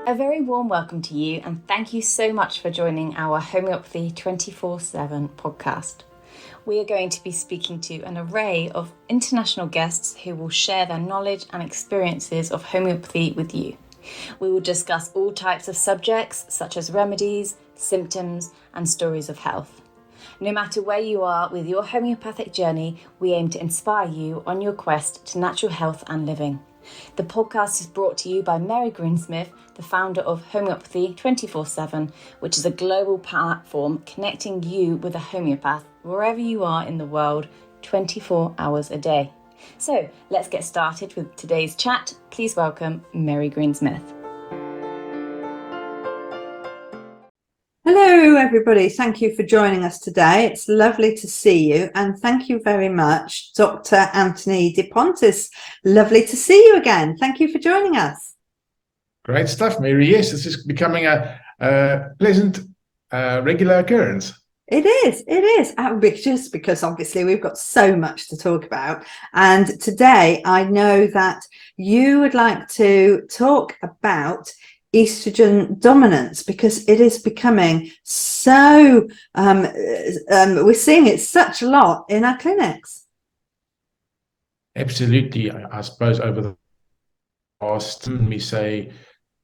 A very warm welcome to you, and thank you so much for joining our Homeopathy 24/7 podcast. We are going to be speaking to an array of international guests who will share their knowledge and experiences of homeopathy with you. We will discuss all types of subjects such as remedies, symptoms, and stories of health. No matter where you are with your homeopathic journey, we aim to inspire you on your quest to natural health and living. The podcast is brought to you by Mary Greensmith, the founder of Homeopathy 24/7, which is a global platform connecting you with a homeopath wherever you are in the world, 24 hours a day. So let's get started with today's chat. Please welcome Mary Greensmith. Hello, everybody. Thank you for joining us today. It's lovely to see you. And thank you very much, Dr. Anthony de Pontes. Lovely to see you again. Thank you for joining us. Great stuff, Mary. Yes, this is becoming a pleasant, regular occurrence. It is ambitious because obviously we've got so much to talk about. And today I know that you would like to talk about estrogen dominance because it is becoming so, we're seeing it such a lot in our clinics. Absolutely. I suppose over the past, we say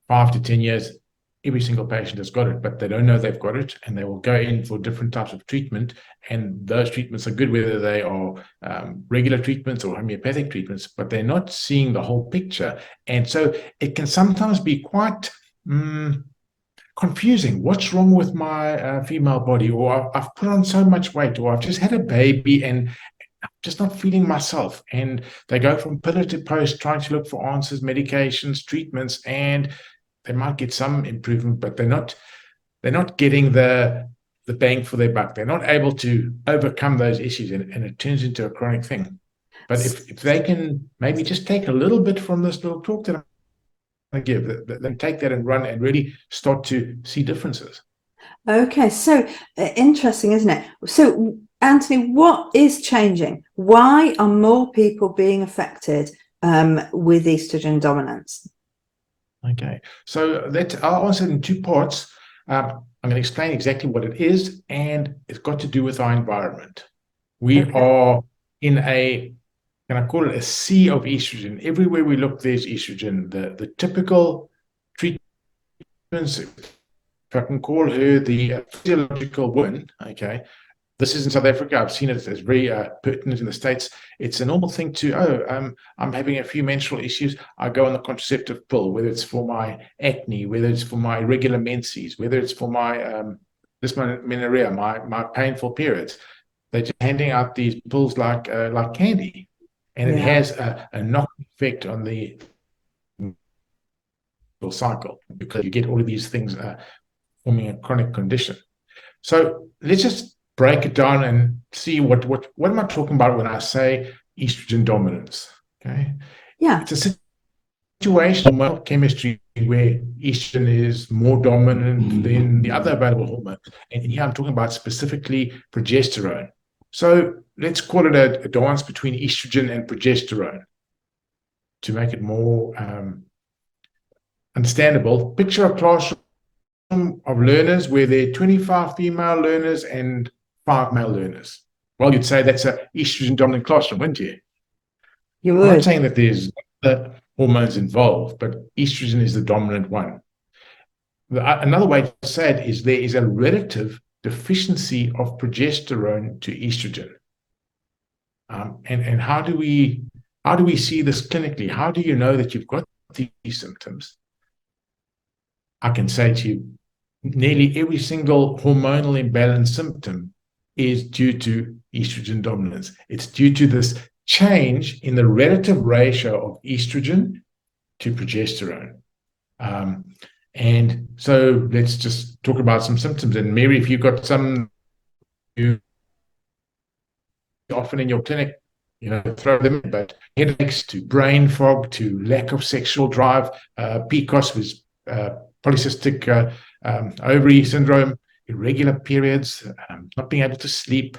5 to 10 years, every single patient has got it, but they don't know they've got it, and they will go in for different types of treatment, and those treatments are good whether they are regular treatments or homeopathic treatments, but they're not seeing the whole picture. And so it can sometimes be quite confusing. What's wrong with my female body? Or I've put on so much weight, or I've just had a baby and I'm just not feeling myself. And they go from pillar to post trying to look for answers, medications, treatments, and they might get some improvement, but they're not getting the bang for their buck. They're not able to overcome those issues, and it turns into a chronic thing. But if they can maybe just take a little bit from this little talk that I give, then take that and run and really start to see differences. Okay, so interesting, isn't it? So, Anthony, what is changing? Why are more people being affected with estrogen dominance? Okay, so I'll answer it in two parts. I'm going to explain exactly what it is, and it's got to do with our environment. We are in can I call it a sea of estrogen? Everywhere we look, there's estrogen. The typical treatments, if I can call her the physiological woman, okay, this is in South Africa. I've seen it as very pertinent in the States. It's a normal thing to, I'm having a few menstrual issues. I go on the contraceptive pill, whether it's for my acne, whether it's for my irregular menses, whether it's for my dysmenorrhea, my painful periods. They're just handing out these pills like candy. And it has a knock-on effect on the cycle because you get all of these things forming a chronic condition. So let's just break it down and see what am I talking about when I say estrogen dominance. Okay. Yeah. It's a situation in chemistry where estrogen is more dominant than the other available hormones. And here I'm talking about specifically progesterone. So let's call it a dance between estrogen and progesterone to make it more understandable. Picture a classroom of learners where there are 25 female learners and 5 male learners. Well, you'd say that's an estrogen dominant classroom, wouldn't you? You would. I'm not saying that there's other hormones involved, but estrogen is the dominant one. Another way to say it is there is a relative deficiency of progesterone to estrogen. And how do we see this clinically? How do you know that you've got these symptoms? I can say to you, nearly every single hormonal imbalance symptom is due to estrogen dominance. It's due to this change in the relative ratio of estrogen to progesterone. And so let's just talk about some symptoms. And Mary, if you've got some often in your clinic, throw them in, but headaches to brain fog to lack of sexual drive, PCOS was polycystic ovary syndrome, irregular periods, not being able to sleep,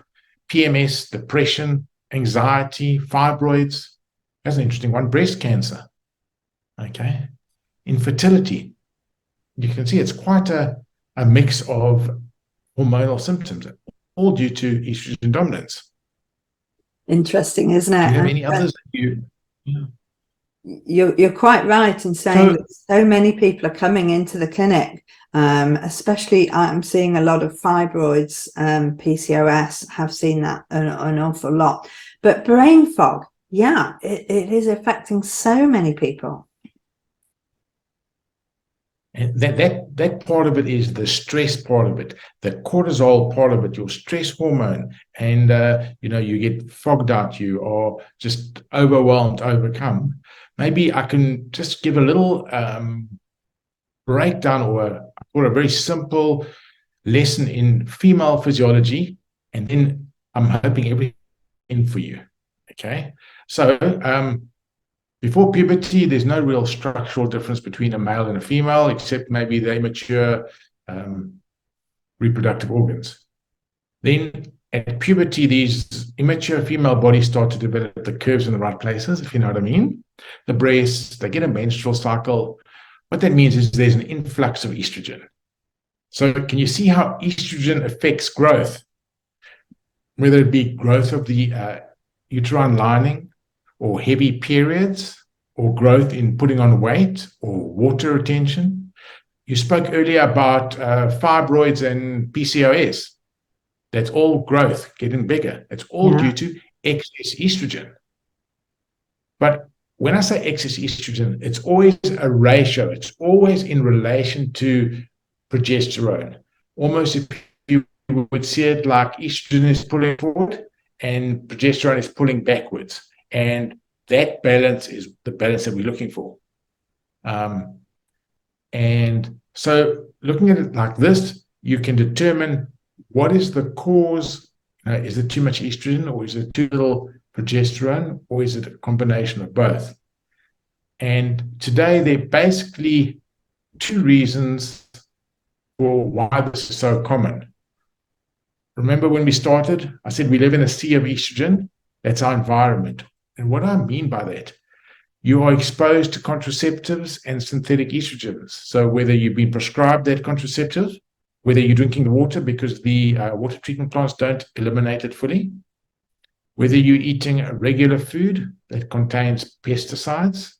PMS, depression, anxiety, fibroids. That's an interesting one. Breast cancer, okay, infertility. you can see it's quite a mix of hormonal symptoms, all due to estrogen dominance. Interesting, isn't Do you have it? any others that you? Yeah. You're quite right in saying that so many people are coming into the clinic, especially I'm seeing a lot of fibroids, PCOS, have seen that an awful lot. But brain fog, yeah, it is affecting so many people. And that part of it is the stress part of it, the cortisol part of it, your stress hormone, and you get fogged out, you are just overwhelmed, overcome. Maybe I can just give a little breakdown or a very simple lesson in female physiology, and then I'm hoping everything for you. Okay, so before puberty, there's no real structural difference between a male and a female, except maybe the immature reproductive organs. Then at puberty, these immature female bodies start to develop the curves in the right places, if you know what I mean. The breasts, they get a menstrual cycle. What that means is there's an influx of estrogen. So can you see how estrogen affects growth? Whether it be growth of the uterine lining, or heavy periods, or growth in putting on weight, or water retention. You spoke earlier about fibroids and PCOS. That's all growth, getting bigger. It's all due to excess estrogen. But when I say excess estrogen, it's always a ratio. It's always in relation to progesterone. Almost if you would see it like estrogen is pulling forward and progesterone is pulling backwards. And that balance is the balance that we're looking for. And so looking at it like this, you can determine what is the cause. Is it too much estrogen, or is it too little progesterone, or is it a combination of both? And today there are basically two reasons for why this is so common. Remember when we started, I said we live in a sea of estrogen. That's our environment. And what I mean by that, you are exposed to contraceptives and synthetic estrogens. So whether you've been prescribed that contraceptive, whether you're drinking the water because the water treatment plants don't eliminate it fully, whether you're eating a regular food that contains pesticides,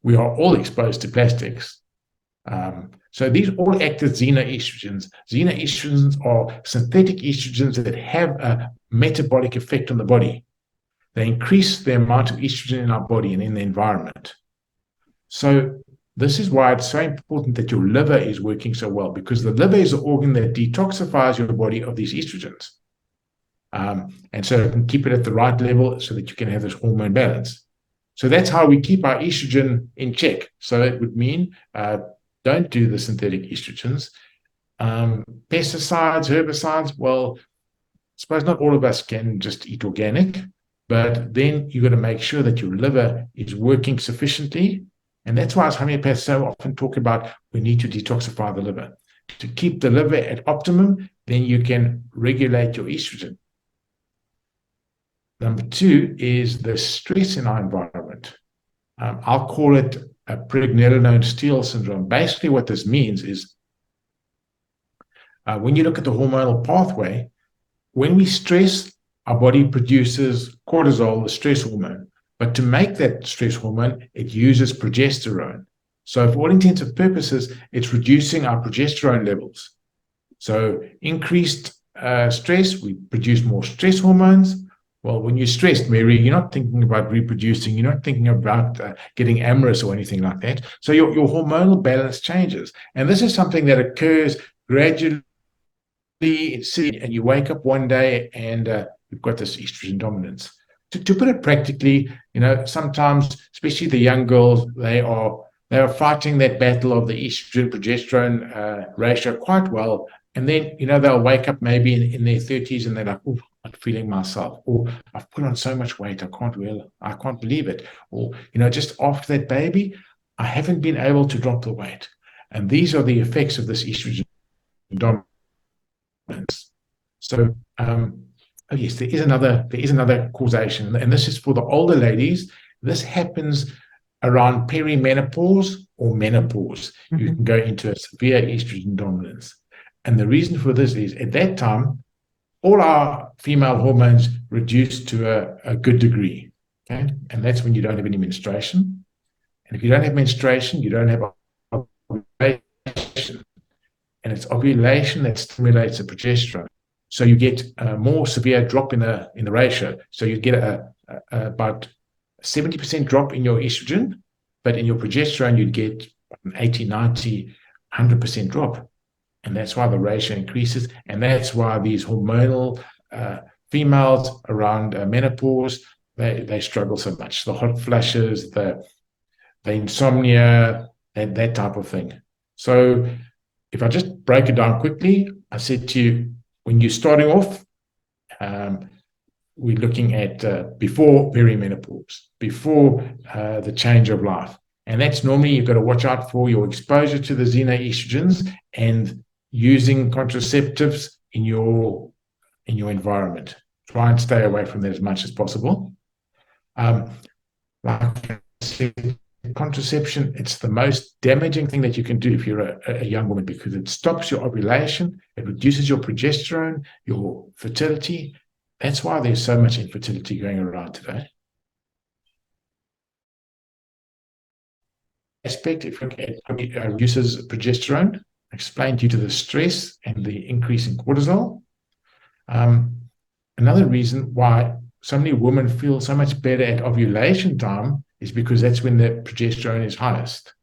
we are all exposed to plastics. So these all act as xenoestrogens. Xenoestrogens are synthetic estrogens that have a metabolic effect on the body. They increase the amount of estrogen in our body and in the environment. So this is why it's so important that your liver is working so well, because the liver is the organ that detoxifies your body of these estrogens. And so it can keep it at the right level so that you can have this hormone balance. So that's how we keep our estrogen in check. So it would mean don't do the synthetic estrogens. Pesticides, herbicides, well, I suppose not all of us can just eat organic. But then you've got to make sure that your liver is working sufficiently. And that's why as homeopaths so often talk about we need to detoxify the liver. To keep the liver at optimum, then you can regulate your estrogen. Number two is the stress in our environment. I'll call it a pregnenolone steal syndrome. Basically what this means is when you look at the hormonal pathway, when we stress, our body produces cortisol, the stress hormone. But to make that stress hormone, it uses progesterone. So for all intents and purposes, it's reducing our progesterone levels. So increased stress, we produce more stress hormones. Well, when you're stressed, Mary, you're not thinking about reproducing. You're not thinking about getting amorous or anything like that. So your hormonal balance changes. And this is something that occurs gradually, and you wake up one day and you've got this estrogen dominance. To put it practically, sometimes, especially the young girls, they are fighting that battle of the estrogen progesterone ratio quite well, and then they'll wake up maybe in their 30s and they're like, oh, I'm not feeling myself, or I've put on so much weight, I can't believe it, or just after that baby, I haven't been able to drop the weight. And these are the effects of this estrogen dominance. So oh yes, there is another causation, and this is for the older ladies. This happens around perimenopause or menopause. You can go into a severe estrogen dominance. And the reason for this is at that time, all our female hormones reduce to a good degree. Okay. And that's when you don't have any menstruation. And if you don't have menstruation, you don't have ovulation. And it's ovulation that stimulates the progesterone. So you get a more severe drop in the ratio. So you get about 70% drop in your estrogen, but in your progesterone, you'd get 80, 90, 100% drop. And that's why the ratio increases. And that's why these hormonal females around menopause, they struggle so much. The hot flashes, the insomnia, that type of thing. So if I just break it down quickly, I said to you, when you're starting off, we're looking at before perimenopause, before the change of life. And that's normally you've got to watch out for your exposure to the xenoestrogens and using contraceptives in your environment. Try and stay away from that as much as possible. Like I said, contraception, it's the most damaging thing that you can do if you're a young woman, because it stops your ovulation, it reduces your progesterone, your fertility. That's why there's so much infertility going around today. Aspect, if you look at reduces progesterone, explained due to the stress and the increase in cortisol. Another reason why so many women feel so much better at ovulation time is because that's when the progesterone is highest.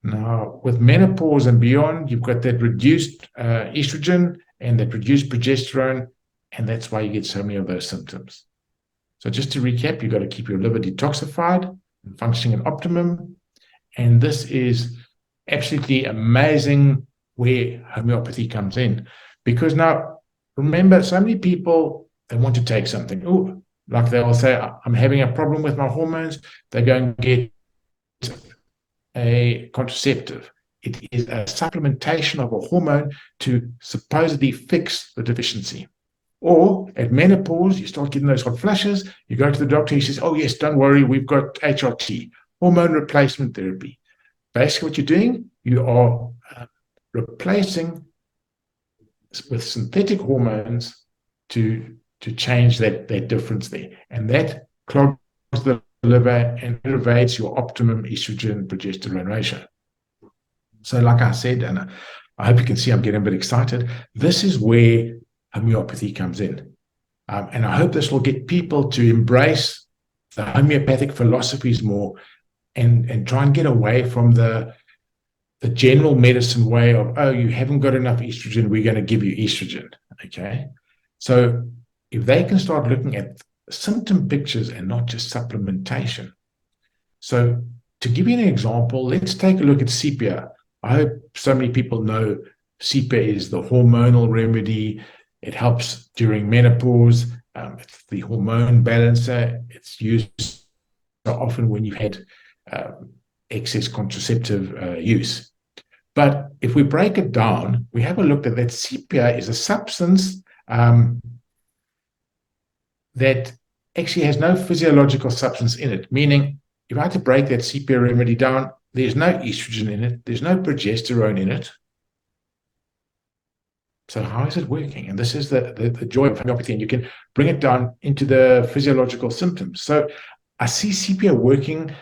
Now, with menopause and beyond, you've got that reduced estrogen and that reduced progesterone, and that's why you get so many of those symptoms. So just to recap, you've got to keep your liver detoxified and functioning at optimum. And this is absolutely amazing where homeopathy comes in. Because now, remember, so many people, they want to take something. Oh, like they will say, I'm having a problem with my hormones. They go and get a contraceptive. It is a supplementation of a hormone to supposedly fix the deficiency. Or at menopause, you start getting those hot flashes. You go to the doctor, he says, oh, yes, don't worry, we've got HRT, hormone replacement therapy. Basically, what you're doing, you are replacing with synthetic hormones to change that difference there. And that clogs the liver and elevates your optimum estrogen progesterone ratio. So like I said, and I hope you can see I'm getting a bit excited, this is where homeopathy comes in. And I hope this will get people to embrace the homeopathic philosophies more and try and get away from the general medicine way of, oh, you haven't got enough estrogen, we're going to give you estrogen. Okay. So if they can start looking at symptom pictures and not just supplementation. So to give you an example, let's take a look at Sepia. I hope so many people know Sepia is the hormonal remedy. It helps during menopause. It's the hormone balancer. It's used so often when you've had excess contraceptive use. But if we break it down, we have a look at that Sepia is a substance that actually has no physiological substance in it, meaning if I had to break that Sepia remedy down, there's no estrogen in it, there's no progesterone in it. So how is it working? And this is the joy of homeopathy, and you can bring it down into the physiological symptoms. So I see Sepia working.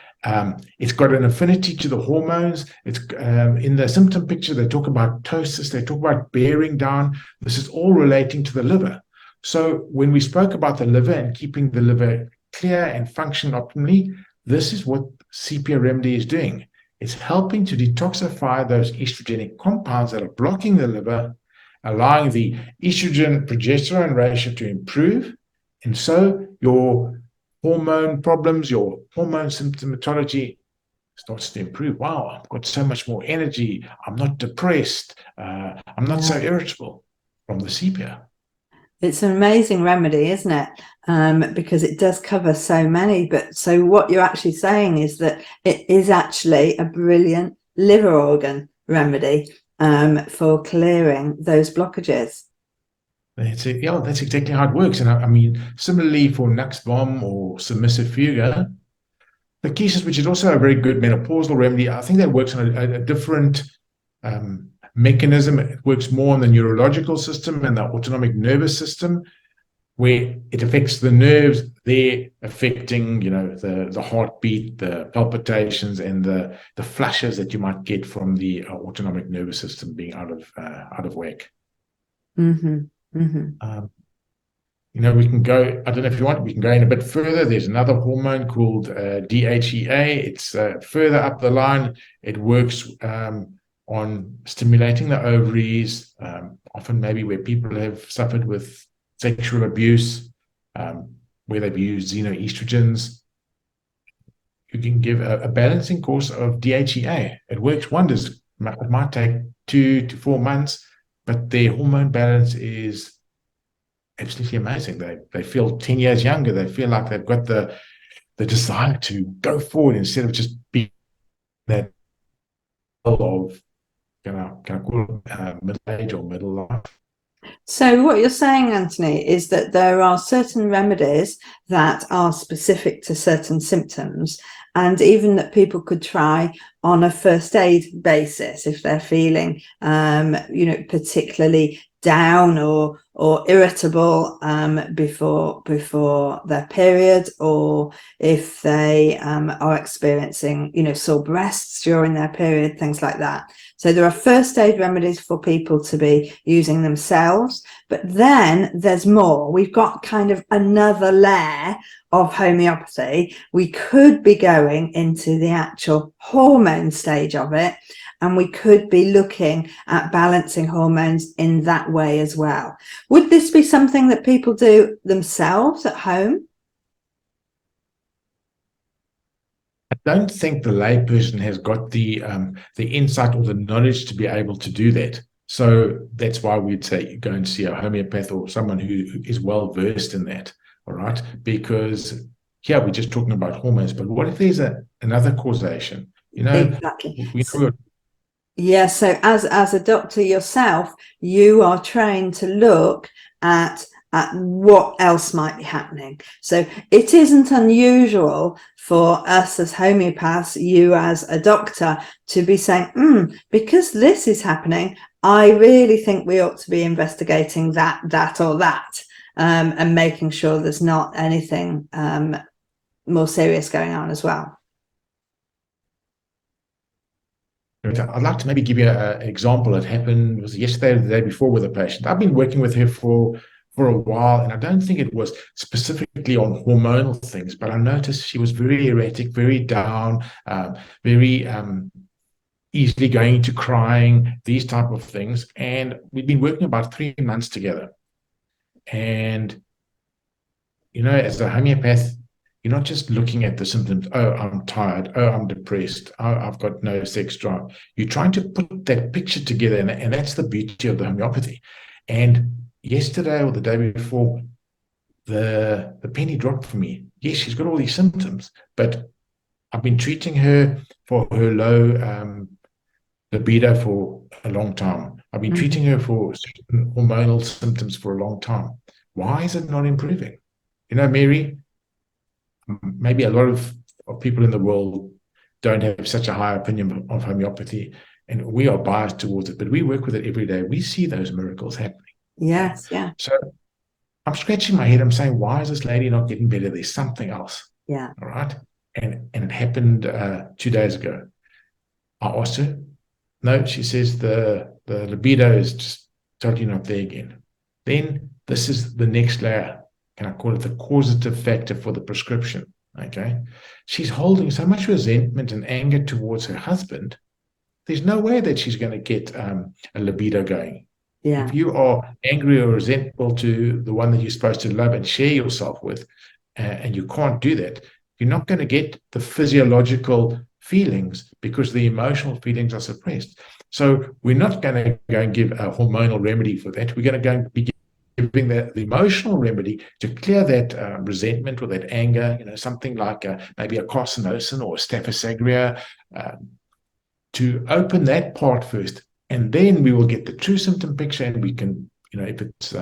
It's got an affinity to the hormones. It's in the symptom picture, they talk about ptosis, they talk about bearing down. This is all relating to the liver. So when we spoke about the liver and keeping the liver clear and function optimally, this is what Sepia remedy is doing. It's helping to detoxify those estrogenic compounds that are blocking the liver, allowing the estrogen-progesterone ratio to improve. And so your hormone problems, your hormone symptomatology starts to improve. Wow, I've got so much more energy. I'm not depressed. I'm not so irritable from the Sepia. It's an amazing remedy, isn't it? Because it does cover so many. But so what you're actually saying is that it is actually a brilliant liver organ remedy for clearing those blockages. That's it. Yeah, that's exactly how it works. And I mean, similarly for Nux Vom or submissive fuga, Lachesis, which is also a very good menopausal remedy, I think that works on a different mechanism. It works more on the neurological system and the autonomic nervous system, where it affects the nerves. They're affecting, the heartbeat, the palpitations, and the flushes that you might get from the autonomic nervous system being out of whack. Mm-hmm. Mm-hmm. We can go, I don't know if you want, we can go in a bit further. There's another hormone called DHEA. It's further up the line. It works on stimulating the ovaries, often maybe where people have suffered with sexual abuse, where they've used xenoestrogens. You can give a balancing course of DHEA. It works wonders. It might take 2 to 4 months, but their hormone balance is absolutely amazing. They feel 10 years younger. They feel like they've got the desire to go forward instead of just being that of, can I call it middle age or middle life. So what you're saying, Anthony, is that there are certain remedies that are specific to certain symptoms, and even that people could try on a first aid basis if they're feeling, particularly down or irritable before their period, or if they are experiencing, sore breasts during their period, things like that. So there are first aid remedies for people to be using themselves, but then there's more. We've got kind of another layer of homeopathy. We could be going into the actual hormone stage of it, and we could be looking at balancing hormones in that way as well. Would this be something that people do themselves at home? I don't think the layperson has got the insight or the knowledge to be able to do that. So that's why we'd say go and see a homeopath or someone who is well versed in that. All right, because here we're just talking about hormones, but what if there's another causation? Exactly. So as a doctor yourself, you are trained to look at what else might be happening. So it isn't unusual for us as homeopaths, you as a doctor, to be saying, because this is happening, I really think we ought to be investigating that or that, and making sure there's not anything more serious going on as well. I'd like to maybe give you an example that happened, was yesterday or the day before with a patient. I've been working with her for a while, and I don't think it was specifically on hormonal things, but I noticed she was very erratic, very down, very easily going into crying, these type of things. And we've been working about 3 months together. And, as a homeopath, you're not just looking at the symptoms. Oh, I'm tired. Oh, I'm depressed. Oh, I've got no sex drive. You're trying to put that picture together, and that's the beauty of the homeopathy. And yesterday or the day before, the penny dropped for me. Yes, she's got all these symptoms, but I've been treating her for her low libido for a long time. I've been treating her for certain hormonal symptoms for a long time. Why is it not improving? Mary, maybe a lot of people in the world don't have such a high opinion of homeopathy, and we are biased towards it, but we work with it every day. We see those miracles happening. Yes, yeah. So I'm scratching my head. I'm saying, why is this lady not getting better? There's something else. Yeah. All right. And it happened 2 days ago. I asked her. No, she says the libido is just totally not there again. Then this is the next layer. Can I call it the causative factor for the prescription? Okay. She's holding so much resentment and anger towards her husband. There's no way that she's going to get a libido going. Yeah. If you are angry or resentful to the one that you're supposed to love and share yourself with, and you can't do that, you're not going to get the physiological feelings because the emotional feelings are suppressed. So we're not going to go and give a hormonal remedy for that. We're going to go and be giving the emotional remedy to clear that resentment or that anger, something like maybe a carcinosin or a staphysagria, to open that part first. And then we will get the true symptom picture, and we can, if it's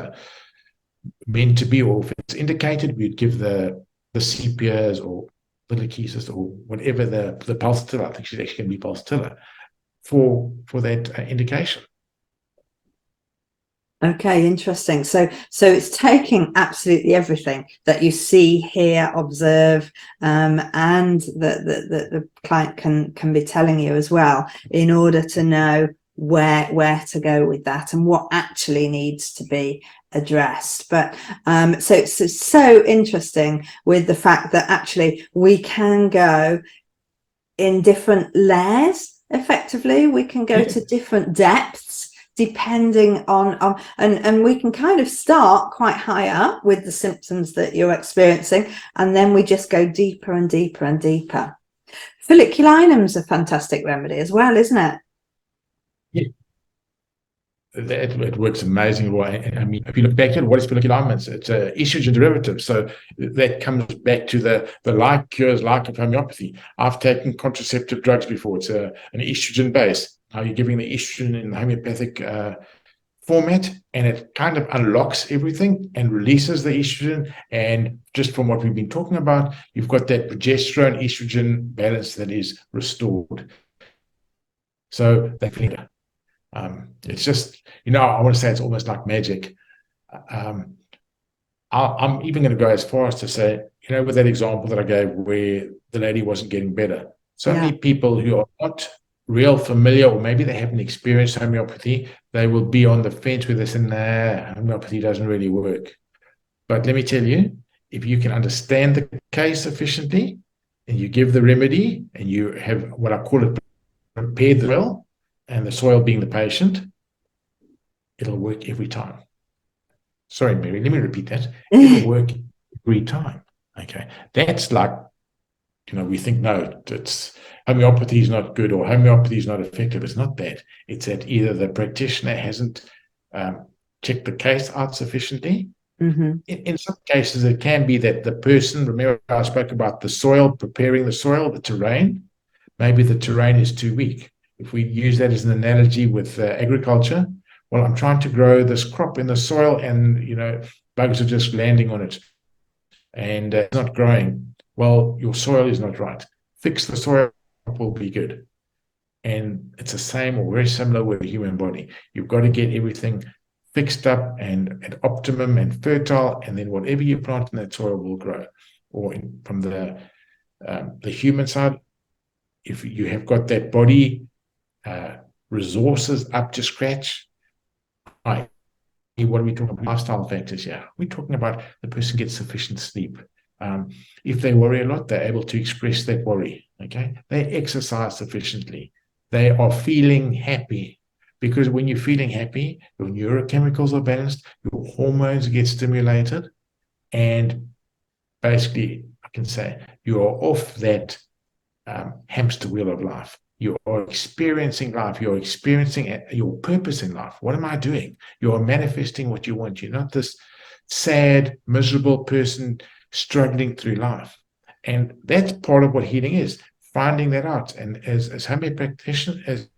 meant to be or if it's indicated, we'd give the sepias or the Lachesis or whatever the pulsatilla. I think she's actually going to be pulsatilla for that indication. Okay, interesting. So it's taking absolutely everything that you see, hear, observe, and the client can be telling you as well, in order to know where to go with that and what actually needs to be addressed. But so it's so interesting with the fact that actually we can go in different layers. Effectively, we can go to different depths depending on and we can kind of start quite high up with the symptoms that you're experiencing, and then we just go deeper and deeper and deeper. Folliculinum's a fantastic remedy as well, isn't it? Yeah. It works amazingly well. I mean, if you look back at what is folliculinum, it's an estrogen derivative. So that comes back to the like cures, like of homeopathy. I've taken contraceptive drugs before. It's an estrogen base. Now you're giving the estrogen in the homeopathic format, and it kind of unlocks everything and releases the estrogen. And just from what we've been talking about, you've got that progesterone estrogen balance that is restored. So that it's just, I want to say it's almost like magic. I'm even going to go as far as to say, with that example that I gave where the lady wasn't getting better. So many people who are not real familiar, or maybe they haven't experienced homeopathy, they will be on the fence where they say, nah, homeopathy doesn't really work. But let me tell you, if you can understand the case sufficiently and you give the remedy and you have what I call it, prepare the soil, and the soil being the patient, it'll work every time. Sorry, Mary, let me repeat that. It'll work every time. Okay. That's like, we think, no, it's homeopathy is not good or homeopathy is not effective. It's not that. It's that either the practitioner hasn't checked the case out sufficiently. Mm-hmm. In some cases, it can be that the person, remember I spoke about the soil, preparing the soil, the terrain, maybe the terrain is too weak. If we use that as an analogy with agriculture, well, I'm trying to grow this crop in the soil and, bugs are just landing on it and it's not growing. Well, your soil is not right. Fix the soil, it will be good. And it's the same or very similar with the human body. You've got to get everything fixed up and at optimum and fertile, and then whatever you plant in that soil will grow. Or from the human side, if you have got that body resources up to scratch, what are we talking about? Lifestyle factors here. We're talking about the person gets sufficient sleep. If they worry a lot, they're able to express that worry. Okay, they exercise sufficiently. They are feeling happy, because when you're feeling happy, your neurochemicals are balanced, your hormones get stimulated, and basically, I can say you are off that hamster wheel of life. You are experiencing life. You're experiencing your purpose in life. What am I doing? You are manifesting what you want. You're not this sad, miserable person struggling through life. And that's part of what healing is, finding that out. And as homeopathic practitioners,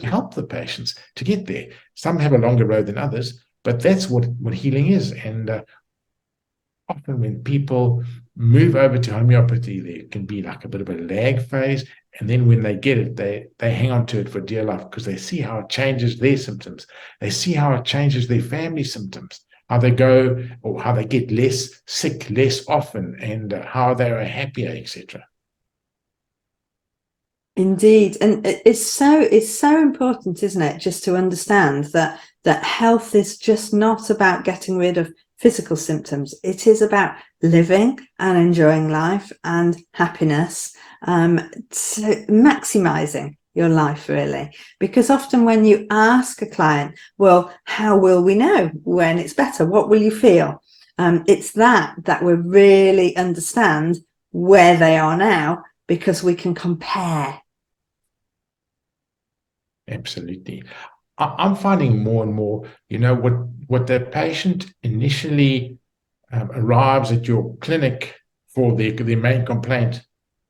help the patients to get there. Some have a longer road than others, but that's what healing is. And often when people move over to homeopathy, there can be like a bit of a lag phase. And then when they get it, they hang on to it for dear life, because they see how it changes their symptoms. They see how it changes their family symptoms, how they go or how they get less sick less often, and how they are happier, etc. Indeed. And it's so important, isn't it, just to understand that health is just not about getting rid of physical symptoms. It is about living and enjoying life and happiness, so maximizing your life, really. Because often when you ask a client, well, how will we know when it's better? What will you feel? It's that we really understand where they are now, because we can compare. Absolutely. I'm finding more and more, what the patient initially arrives at your clinic for their main complaint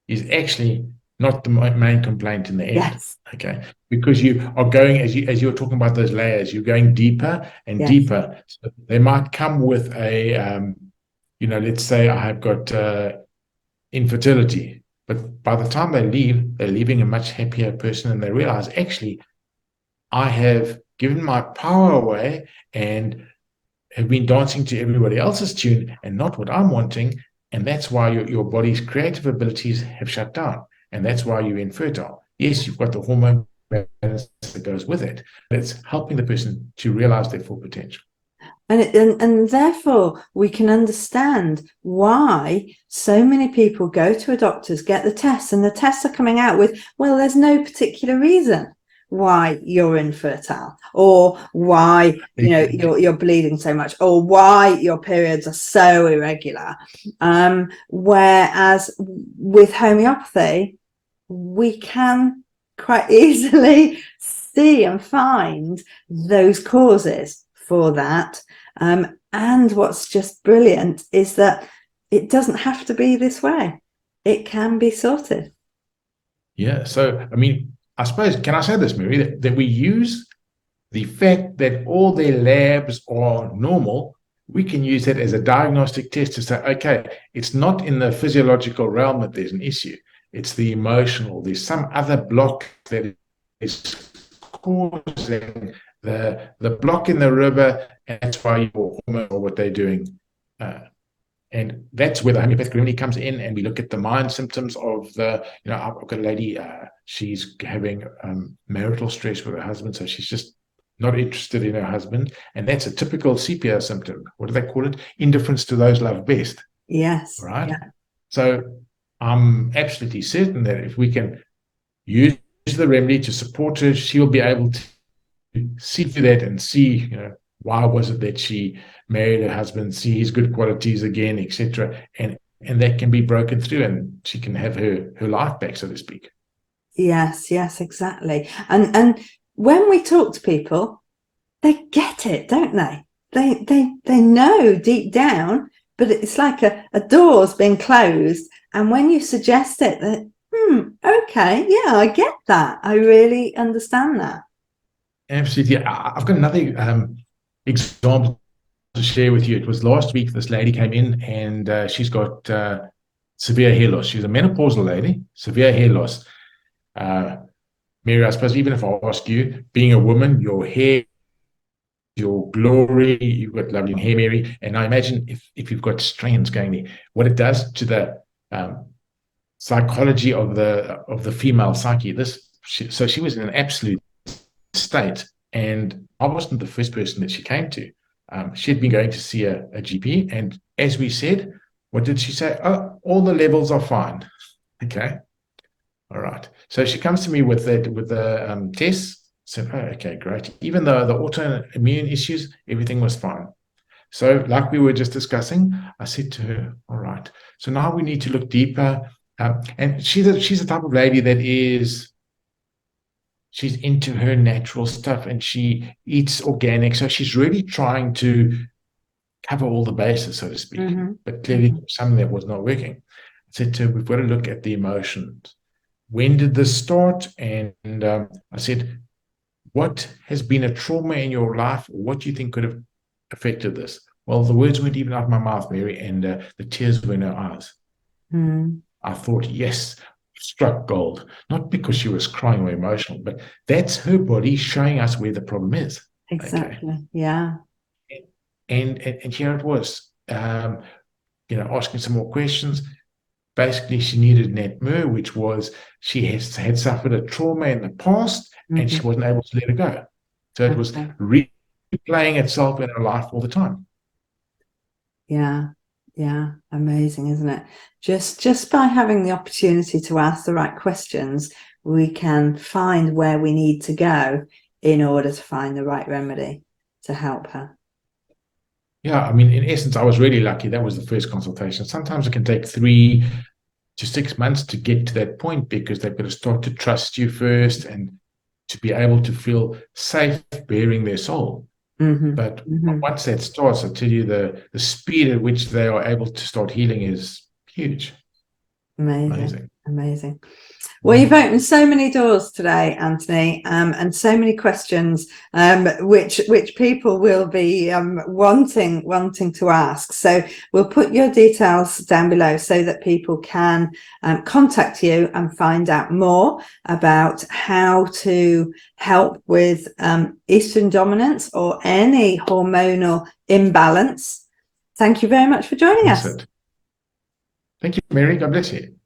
is actually not the main complaint in the end. Yes. Okay. Because you are going, as you were talking about those layers, you're going deeper and deeper. So they might come with a, let's say I have got infertility. But by the time they leave, they're leaving a much happier person, and they realize, actually, I have given my power away and have been dancing to everybody else's tune and not what I'm wanting. And that's why your body's creative abilities have shut down. And that's why you're infertile. Yes, you've got the hormone balance that goes with it, but it's helping the person to realize their full potential. And therefore, we can understand why so many people go to a doctor's, get the tests, and the tests are coming out with, well, there's no particular reason why you're infertile, or why you're bleeding so much, or why your periods are so irregular. Whereas with homeopathy, we can quite easily see and find those causes for that. And what's just brilliant is that it doesn't have to be this way. It can be sorted. Yeah. So, I mean, I suppose, can I say this, Mary, that we use the fact that all their labs are normal, we can use that as a diagnostic test to say, okay, it's not in the physiological realm that there's an issue. It's the emotional. There's some other block that is causing the block in the river, and that's why your hormone or what they're doing. And that's where the homeopathic remedy comes in, and we look at the mind symptoms of the, I've got a lady, she's having marital stress with her husband, so she's just not interested in her husband, and that's a typical Sepia symptom. What do they call it? Indifference to those loved best. Yes. Right? Yeah. So I'm absolutely certain that if we can use the remedy to support her, she'll be able to see through that and see, why was it that she married her husband, see his good qualities again, etc. And that can be broken through, and she can have her life back, so to speak. Yes, exactly. And when we talk to people, they get it, don't they? They know deep down, but it's like a door's been closed. And when you suggest it, that, okay, yeah, I get that. I really understand that. Absolutely. I've got another example to share with you. It was last week. This lady came in, and she's got severe hair loss. She's a menopausal lady, severe hair loss. Mary, I suppose even if I ask you, being a woman, your hair, your glory, you've got lovely hair, Mary, and I imagine if you've got strands going there, what it does to the psychology of the female psyche. So she was in an absolute state, and I wasn't the first person that she came to. She had been going to see a GP, and as we said, what did she say? Oh, all the levels are fine. Okay, all right. So she comes to me with the tests. Said, oh, okay, great. Even though the autoimmune issues, everything was fine. So, like we were just discussing, I said to her, all right. So now we need to look deeper. And she's the type of lady that she's into her natural stuff, and she eats organic. So she's really trying to cover all the bases, so to speak. Mm-hmm. But clearly something that was not working. I said to her, we've got to look at the emotions. When did this start? And I said, what has been a trauma in your life? What do you think could have affected this? Well, the words weren't even out of my mouth, Mary, and the tears were in her eyes. I thought, yes, struck gold, not because she was crying or emotional, but that's her body showing us where the problem is. Exactly. Okay? Yeah. And here it was, asking some more questions. Basically, she needed Netmer, which was she had suffered a trauma in the past, and she wasn't able to let it go. So it was replaying itself in her life all the time. Yeah, amazing, isn't it? Just by having the opportunity to ask the right questions, we can find where we need to go in order to find the right remedy to help her. Yeah, I mean, in essence, I was really lucky. That was the first consultation. Sometimes it can take 3 to 6 months to get to that point, because they've got to start to trust you first and to be able to feel safe bearing their soul. But once that starts, I tell you, the speed at which they are able to start healing is huge. Amazing. Well, you've opened so many doors today, Anthony, and so many questions, which people will be wanting to ask. So we'll put your details down below so that people can contact you and find out more about how to help with estrogen dominance or any hormonal imbalance. Thank you very much for joining us. Thank you, Mary. God bless you.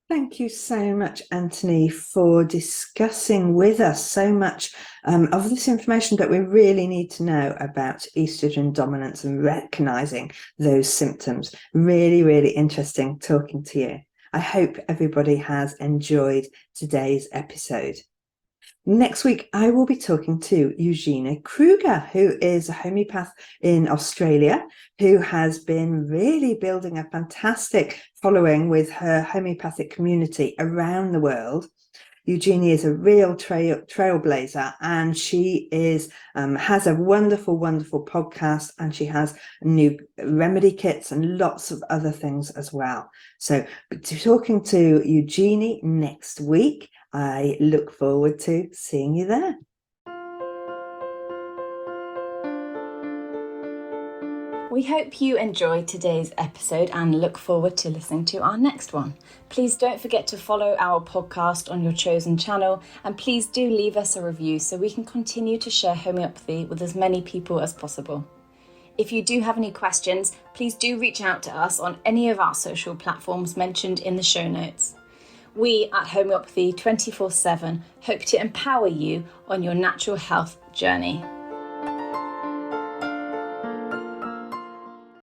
Thank you so much, Anthony, for discussing with us so much of this information that we really need to know about estrogen dominance and recognizing those symptoms. Really, really interesting talking to you. I hope everybody has enjoyed today's episode. Next week, I will be talking to Eugenia Kruger, who is a homeopath in Australia, who has been really building a fantastic following with her homeopathic community around the world. Eugenia is a real trailblazer, and she has a wonderful podcast, and she has new remedy kits and lots of other things as well. So talking to Eugenie next week. I look forward to seeing you there. We hope you enjoyed today's episode and look forward to listening to our next one. Please don't forget to follow our podcast on your chosen channel, and please do leave us a review so we can continue to share homeopathy with as many people as possible. If you do have any questions, please do reach out to us on any of our social platforms mentioned in the show notes. We at Homeopathy 24/7 hope to empower you on your natural health journey.